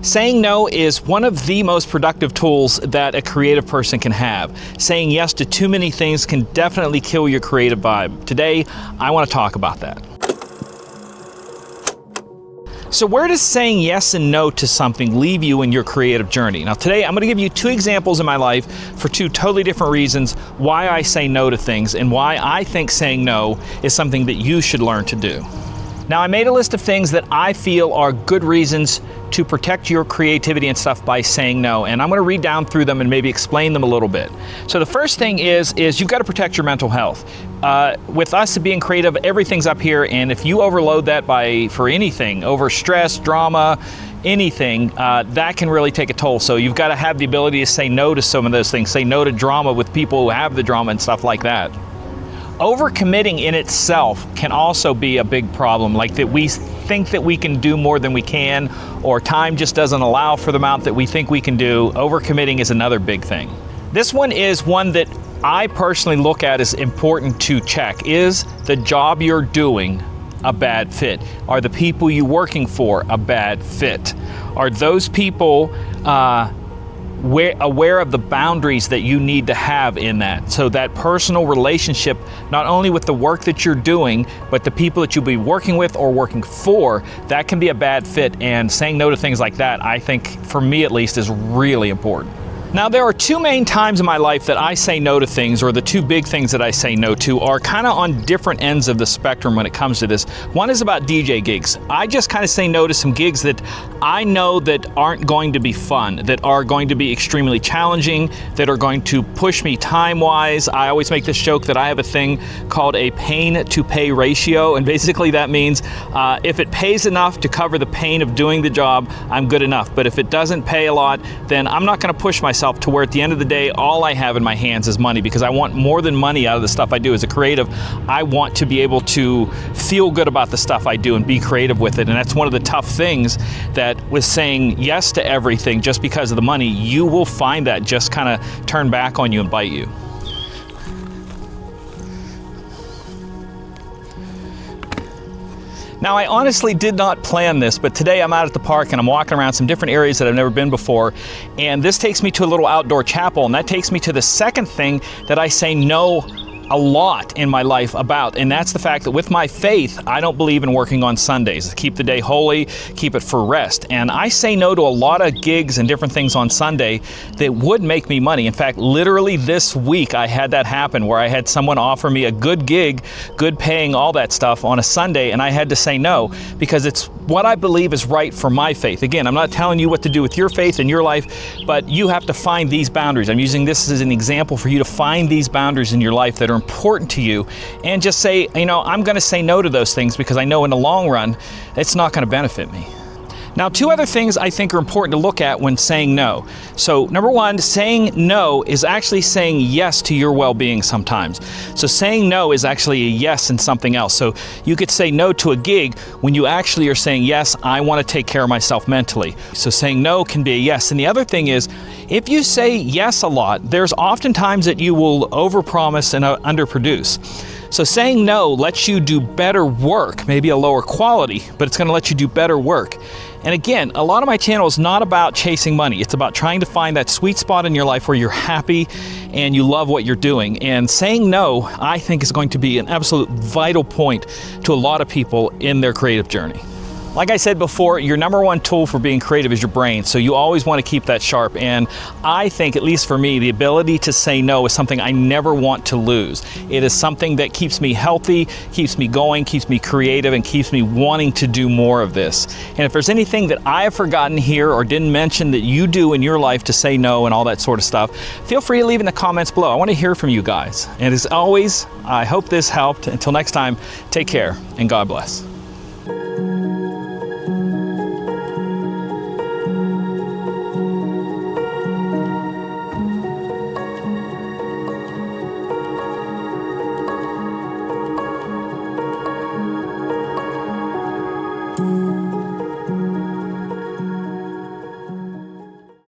Saying no is one of the most productive tools that a creative person can have. Saying yes to too many things can definitely kill your creative vibe. Today, I want to talk about that. So where does saying yes and no to something leave you in your creative journey? Now today, I'm going to give you two examples in my life for two totally different reasons why I say no to things and why I think saying no is something that you should learn to do. Now, I made a list of things that I feel are good reasons to protect your creativity and stuff by saying no, and I'm going to read down through them and maybe explain them a little bit. So the first thing is you've got to protect your mental health. With us being creative, everything's up here, and if you overload that for anything, over stress, drama, anything, that can really take a toll. So you've got to have the ability to say no to some of those things, say no to drama with people who have the drama and stuff like that. Overcommitting in itself can also be a big problem, like that we think that we can do more than we can, or time just doesn't allow for the amount that we think we can do. Overcommitting is another big thing. This one is one that I personally look at as important to check. Is the job you're doing a bad fit? Are the people you're working for a bad fit? Are those people aware of the boundaries that you need to have in that? So that personal relationship, not only with the work that you're doing, but the people that you'll be working with or working for, that can be a bad fit. And saying no to things like that, I think, for me at least, is really important. Now, there are two main times in my life that I say no to things, or the two big things that I say no to are kind of on different ends of the spectrum when it comes to this. One is about DJ gigs. I just kind of say no to some gigs that I know that aren't going to be fun, that are going to be extremely challenging, that are going to push me time-wise. I always make this joke that I have a thing called a pain to pay ratio, and basically that means if it pays enough to cover the pain of doing the job, I'm good enough. But if it doesn't pay a lot, then I'm not going to push myself to where at the end of the day, all I have in my hands is money, because I want more than money out of the stuff I do as a creative. I want to be able to feel good about the stuff I do and be creative with it. And that's one of the tough things, that with saying yes to everything just because of the money, you will find that just kind of turn back on you and bite you. Now, I honestly did not plan this, but today I'm out at the park and I'm walking around some different areas that I've never been before, and this takes me to a little outdoor chapel, and that takes me to the second thing that I say no a lot in my life about, and that's the fact that with my faith, I don't believe in working on Sundays. Keep the day holy, keep it for rest. And I say no to a lot of gigs and different things on Sunday that would make me money. In fact, literally this week I had that happen, where I had someone offer me a good gig, good paying, all that stuff on a Sunday, and I had to say no, because it's what I believe is right for my faith. Again, I'm not telling you what to do with your faith in your life, but you have to find these boundaries. I'm using this as an example for you to find these boundaries in your life that are important to you, and just say, I'm going to say no to those things because I know in the long run it's not going to benefit me. Now, two other things I think are important to look at when saying no. So number one, saying no is actually saying yes to your well-being sometimes. So saying no is actually a yes in something else. So you could say no to a gig when you actually are saying, yes, I want to take care of myself mentally. So saying no can be a yes. And the other thing is, if you say yes a lot, there's often times that you will overpromise and underproduce. So saying no lets you do better work, maybe a lower quality, but it's going to let you do better work. And again, a lot of my channel is not about chasing money. It's about trying to find that sweet spot in your life where you're happy and you love what you're doing. And saying no, I think, is going to be an absolute vital point to a lot of people in their creative journey. Like I said before, your number one tool for being creative is your brain, so you always want to keep that sharp. And I think, at least for me, the ability to say no is something I never want to lose. It is something that keeps me healthy, keeps me going, keeps me creative, and keeps me wanting to do more of this. And if there's anything that I have forgotten here or didn't mention that you do in your life to say no and all that sort of stuff, feel free to leave in the comments below. I want to hear from you guys. And as always, I hope this helped. Until next time, take care and God bless.